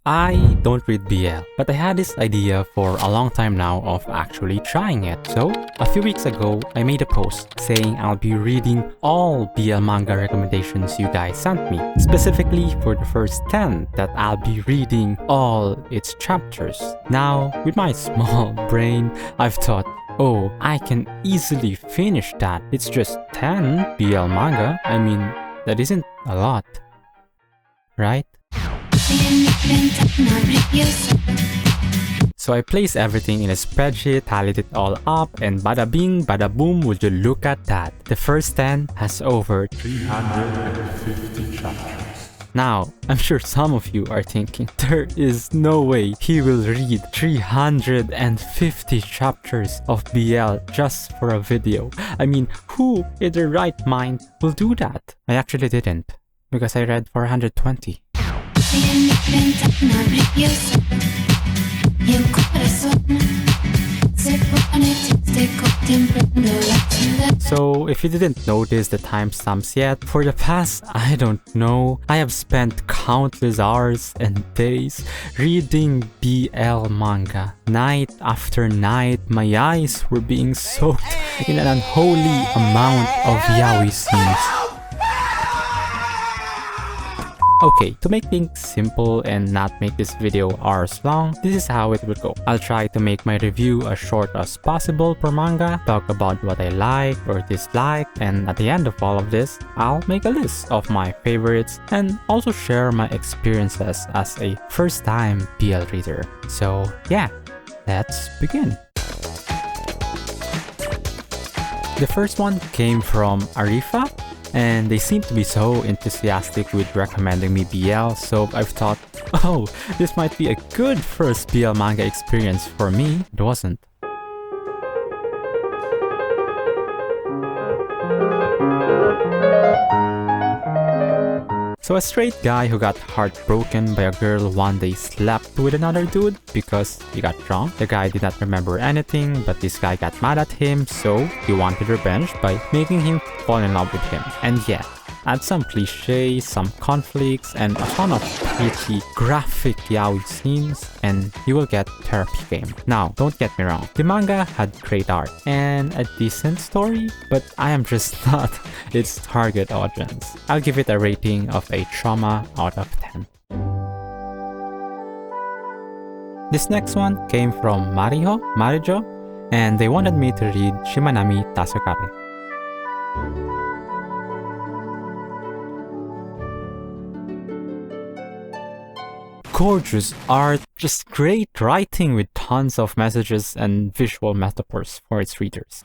I don't read BL, but I had this idea for a long time now of actually trying it. So, a few weeks ago, I made a post saying I'll be reading all BL manga recommendations you guys sent me. Specifically for the first 10, that I'll be reading all its chapters. Now, with my small brain, I've thought, oh, I can easily finish that. It's just 10 BL manga. I mean, that isn't a lot, right? So I placed everything in a spreadsheet, tallied it all up, and bada bing, bada boom, would you look at that. The first 10 has over 350 chapters. Now, I'm sure some of you are thinking, there is no way he will read 350 chapters of BL just for a video. I mean, who in their right mind will do that? I actually didn't, because I read 420. So, if you didn't notice the timestamps yet, for the past, I don't know, I have spent countless hours and days reading BL manga. Night after night, my eyes were being soaked in an unholy amount of yaoi scenes. Okay, to make things simple and not make this video hours long, this is how it would go. I'll try to make my review as short as possible per manga, talk about what I like or dislike, and at the end of all of this, I'll make a list of my favorites and also share my experiences as a first-time BL reader. So yeah, let's begin. The first one came from Arifa, and they seem to be so enthusiastic with recommending me BL, so I've thought, oh, this might be a good first BL manga experience for me. It wasn't. So a straight guy who got heartbroken by a girl one day slept with another dude because he got drunk. The guy did not remember anything, but this guy got mad at him, so he wanted revenge by making him fall in love with him. And yeah, add some cliches, some conflicts, and a ton of pretty graphic yaoi scenes, and you will get therapy game. Now, don't get me wrong, the manga had great art and a decent story, but I am just not its target audience. I'll give it a rating of a trauma out of 10. This next one came from Marijo, and they wanted me to read Shimanami Tasogare. Gorgeous art, just great writing with tons of messages and visual metaphors for its readers.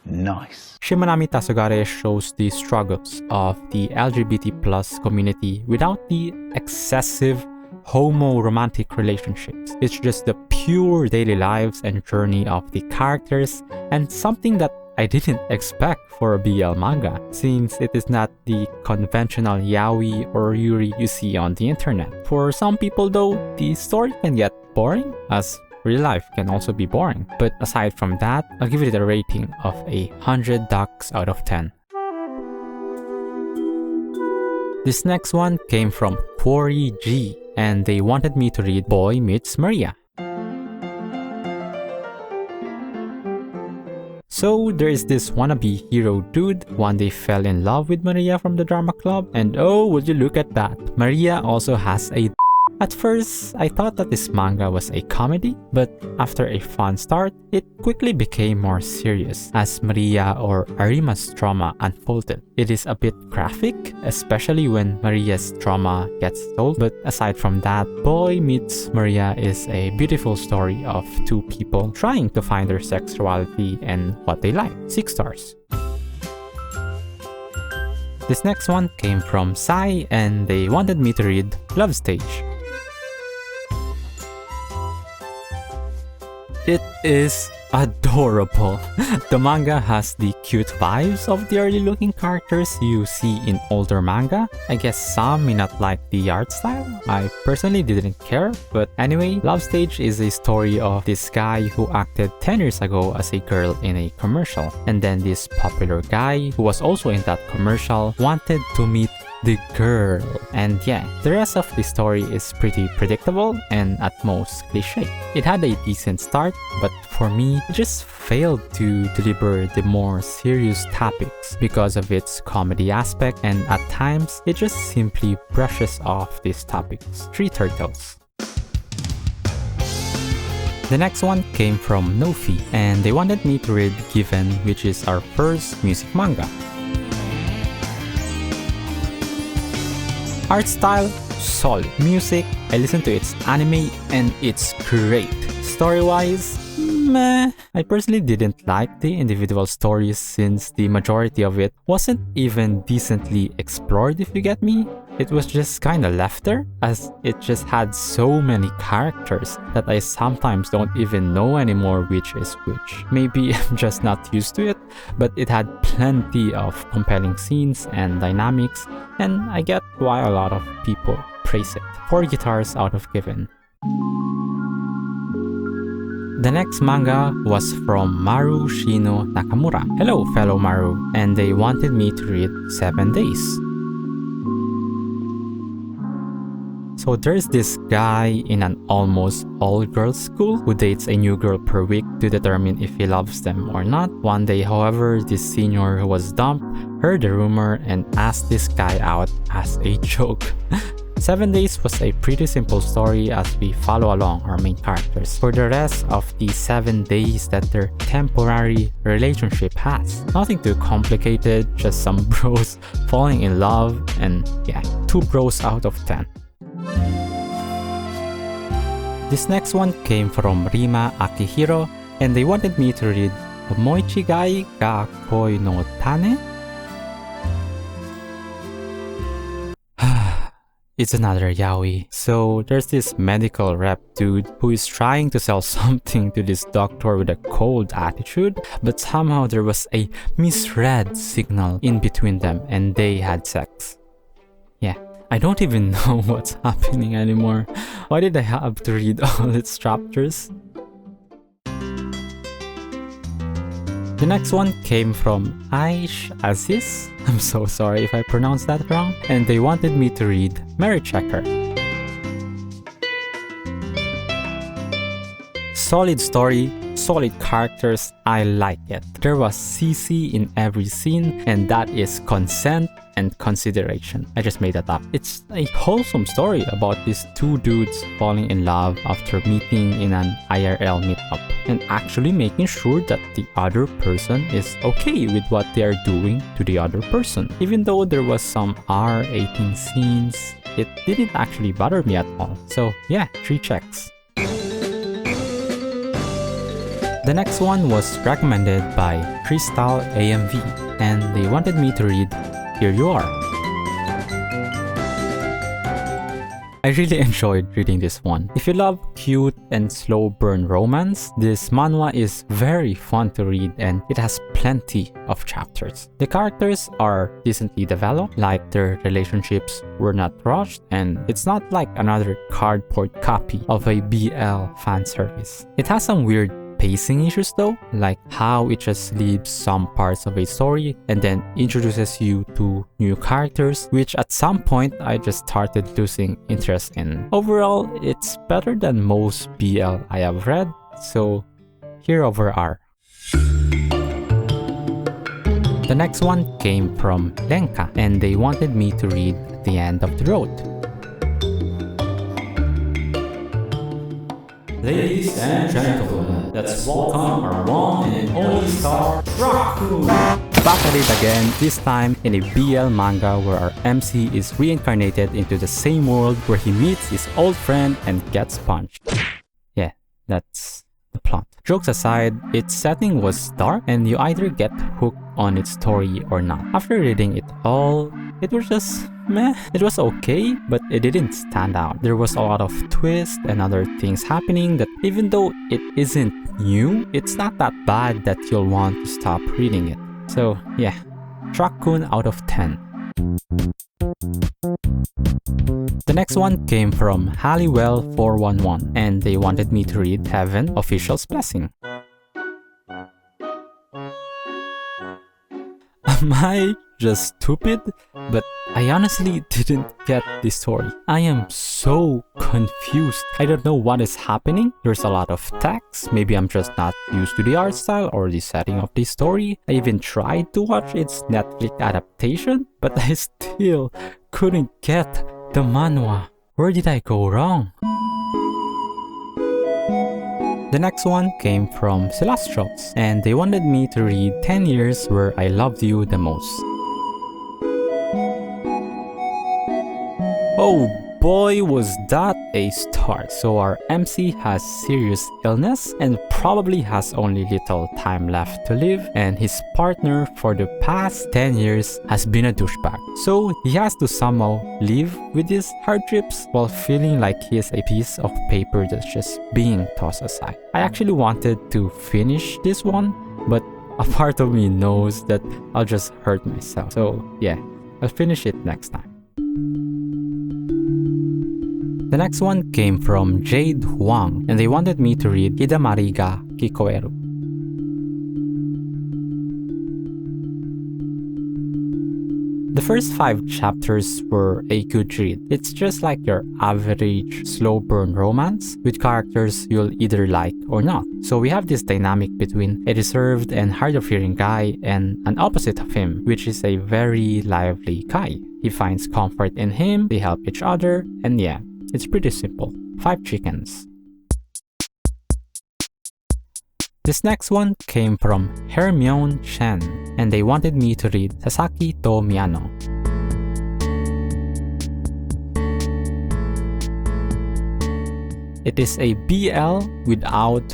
Nice. Shimanami Tasogare shows the struggles of the LGBT+ community without the excessive homo-romantic relationships. It's just the pure daily lives and journey of the characters, and something that I didn't expect for a BL manga, since it is not the conventional yaoi or yuri you see on the internet. For some people though, the story can get boring, as real life can also be boring. But aside from that, I'll give it a rating of 100 ducks out of 10. This next one came from Quarry G, and they wanted me to read Boy Meets Maria. So there is this wannabe hero dude, one day fell in love with Maria from the drama club, and oh, would you look at that, Maria also has a At first, I thought that this manga was a comedy, but after a fun start, it quickly became more serious as Maria or Arima's trauma unfolded. It is a bit graphic, especially when Maria's trauma gets told, but aside from that, Boy Meets Maria is a beautiful story of two people trying to find their sexuality and what they like. 6 stars. This next one came from Sai, and they wanted me to read Love Stage. It is adorable. The manga has the cute vibes of the early looking characters you see in older manga. I guess some may not like the art style. I personally didn't care, but anyway, Love Stage is a story of this guy who acted 10 years ago as a girl in a commercial. And then this popular guy who was also in that commercial wanted to meet the girl. And yeah, the rest of the story is pretty predictable and at most cliche. It had a decent start, but for me, it just failed to deliver the more serious topics because of its comedy aspect, and at times, it just simply brushes off these topics. Three Turtles. The next one came from Nofi, and they wanted me to read Given, which is our first music manga. Art style, solid. Music, I listened to its anime and it's great. Story-wise, meh. I personally didn't like the individual stories since the majority of it wasn't even decently explored, if you get me. It was just kinda left there, as it just had so many characters that I sometimes don't even know anymore which is which. Maybe I'm just not used to it, but it had plenty of compelling scenes and dynamics, and I get why a lot of people praise it. 4 guitars out of Given. The next manga was from Maru Shino Nakamura. Hello, fellow Maru, and they wanted me to read 7 Days. So there's this guy in an almost all-girls school who dates a new girl per week to determine if he loves them or not. One day, however, this senior who was dumped heard the rumor and asked this guy out as a joke. 7 Days was a pretty simple story as we follow along our main characters for the rest of the 7 days that their temporary relationship has. Nothing too complicated, just some bros falling in love, and yeah, 2 bros out of 10. This next one came from Rima Akihiro, and they wanted me to read Omoichigai ga Koi no Tane. It's another yaoi. So there's this medical rep dude who is trying to sell something to this doctor with a cold attitude, but somehow there was a misread signal in between them and they had sex. Yeah, I don't even know what's happening anymore. Why did I have to read all its chapters? The next one came from Aish Aziz. I'm so sorry if I pronounced that wrong. And they wanted me to read Merit Checker. Solid story, solid characters, I like it. There was CC in every scene, and that is consent and consideration. I just made that up. It's a wholesome story about these 2 dudes falling in love after meeting in an IRL meetup and actually making sure that the other person is okay with what they are doing to the other person. Even though there was some R18 scenes, it didn't actually bother me at all. So yeah, 3 checks. The next one was recommended by Crystal AMV, and they wanted me to read Here You Are. I really enjoyed reading this one. If you love cute and slow burn romance, this manhwa is very fun to read and it has plenty of chapters. The characters are decently developed, like their relationships were not rushed, and it's not like another cardboard copy of a BL fan service. It has some weird pacing issues though, like how it just leaves some parts of a story and then introduces you to new characters, which at some point I just started losing interest in. Overall, it's better than most BL I have read, so here over are. The next one came from Lenka, and they wanted me to read The End of the Road. Ladies and gentlemen, let's welcome our one and only star, Raku! Back at it again, this time in a BL manga where our MC is reincarnated into the same world where he meets his old friend and gets punched. Yeah, that's the plot. Jokes aside, its setting was dark and you either get hooked on its story or not. After reading it all, it was just meh. It was okay, but it didn't stand out. There was a lot of twists and other things happening that even though it isn't new, it's not that bad that you'll want to stop reading it. So yeah, Trakkun out of 10. The next one came from Halliwell411, and they wanted me to read Heaven Official's Blessing. Am I just stupid? But I honestly didn't get the story. I am so confused. I don't know what is happening. There's a lot of text. Maybe I'm just not used to the art style or the setting of the story. I even tried to watch its Netflix adaptation, but I still couldn't get the manhwa. Where did I go wrong? The next one came from Celestials, and they wanted me to read 10 Years Where I Loved You the Most. Oh boy, was that a start. So our MC has serious illness and probably has only little time left to live, and his partner for the past 10 years has been a douchebag. So he has to somehow live with his hardships while feeling like he is a piece of paper that's just being tossed aside. I actually wanted to finish this one, but a part of me knows that I'll just hurt myself. So yeah, I'll finish it next time. The next one came from Jade Huang, and they wanted me to read Hidamari ga Kikoeru. The first 5 chapters were a good read. It's just like your average slow burn romance with characters you'll either like or not. So we have this dynamic between a reserved and hard-of-hearing guy and an opposite of him, which is a very lively Kai. He finds comfort in him, they help each other, and yeah, it's pretty simple. 5 chickens. This next one came from Hermione Chen, and they wanted me to read Sasaki to Miyano. It is a BL without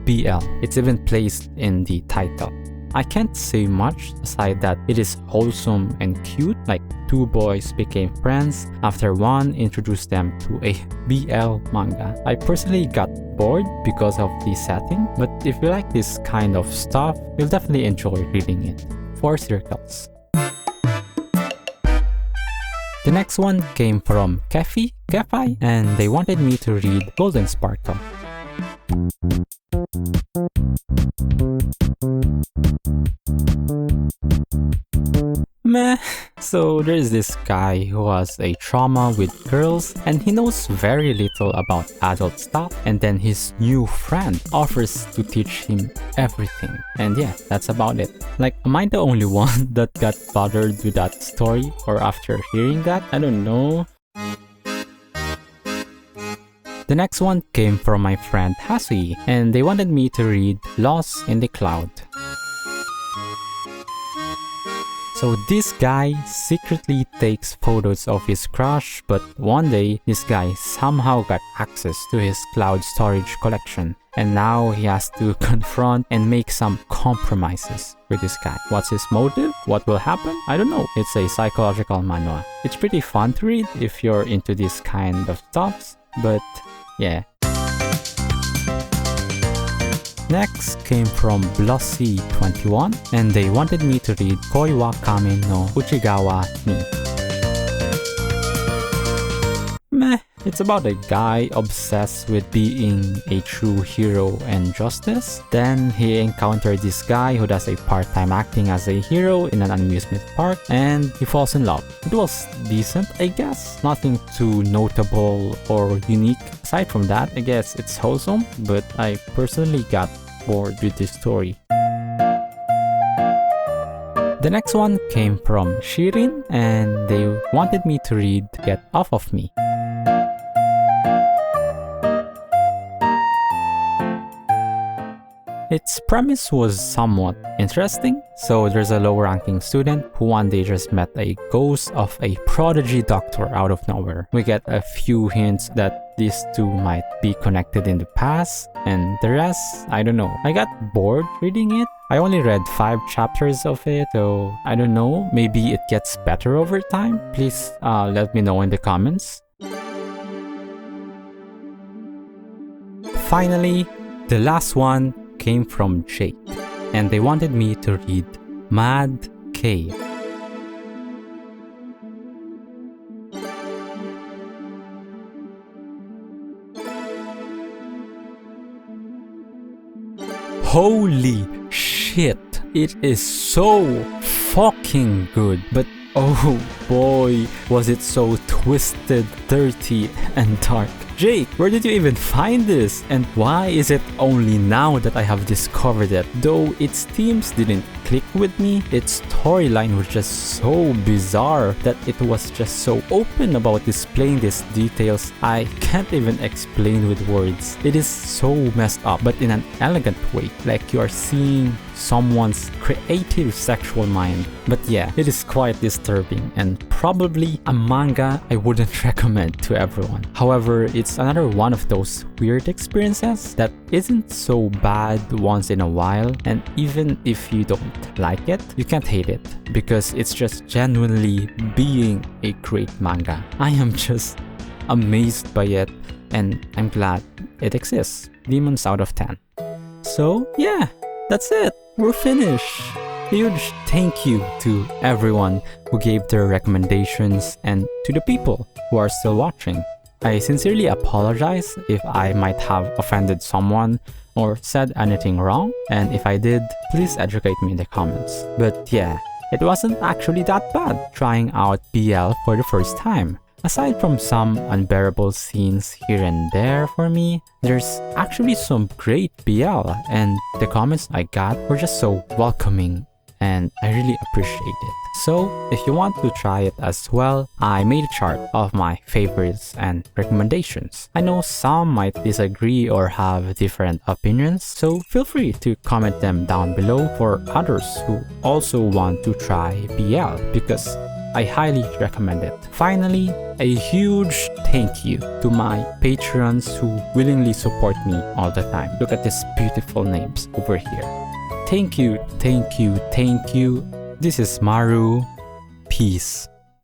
BL. It's even placed in the title. I can't say much aside that it is wholesome and cute, like 2 boys became friends after one introduced them to a BL manga. I personally got bored because of the setting, but if you like this kind of stuff, you'll definitely enjoy reading it. 4 circles. The next one came from Keffi, and they wanted me to read Golden Sparkle. Meh. So there's this guy who has a trauma with girls and he knows very little about adult stuff, and then his new friend offers to teach him everything. And yeah, that's about it. Like, am I the only one that got bothered with that story, or after hearing that? I don't know. The next one came from my friend Hasui, and they wanted me to read Lost in the Cloud. So this guy secretly takes photos of his crush, but one day this guy somehow got access to his cloud storage collection, and now he has to confront and make some compromises with this guy. What's his motive? What will happen? I don't know. It's a psychological manhwa. It's pretty fun to read if you're into this kind of stuff, but yeah. Next came from Blossy21, and they wanted me to read Koi wa Kamen no Uchigawa ni. Meh, it's about a guy obsessed with being a true hero and justice. Then he encountered this guy who does a part-time acting as a hero in an amusement park, and he falls in love. It was decent, I guess. Nothing too notable or unique. Aside from that, I guess it's wholesome, but I personally got bored with this story. The next one came from Shirin, and they wanted me to read Get Off of Me. Its premise was somewhat interesting. So there's a low-ranking student who one day just met a ghost of a prodigy doctor out of nowhere. We get a few hints that these two might be connected in the past, and the rest, I don't know. I got bored reading it. I only read 5 chapters of it, so I don't know. Maybe it gets better over time. Please let me know in the comments. Finally, the last one came from Jake, and they wanted me to read MADK. Holy shit, it is so fucking good. But Oh boy, was it so twisted, dirty, and dark. Jake, where did you even find this? And why is it only now that I have discovered it? Though its themes didn't click with me, its storyline was just so bizarre that it was just so open about displaying these details I can't even explain with words. It is so messed up, but in an elegant way, like you are seeing someone's creative sexual mind. But yeah, it is quite disturbing and probably a manga I wouldn't recommend to everyone. However, it's another one of those weird experiences that isn't so bad once in a while, and even if you don't like it, you can't hate it because it's just genuinely being a great manga. I am just amazed by it and I'm glad it exists. Demons out of 10. So yeah, that's it. We're finished. Huge thank you to everyone who gave their recommendations and to the people who are still watching. I sincerely apologize if I might have offended someone or said anything wrong, and if I did, please educate me in the comments. But yeah, it wasn't actually that bad trying out BL for the first time. Aside from some unbearable scenes here and there for me, there's actually some great BL, and the comments I got were just so welcoming and I really appreciate it. So if you want to try it as well, I made a chart of my favorites and recommendations. I know some might disagree or have different opinions, so feel free to comment them down below for others who also want to try BL, because I highly recommend it. Finally, a huge thank you to my patrons who willingly support me all the time. Look at these beautiful names over here. Thank you, thank you, thank you. This is Maru. Peace.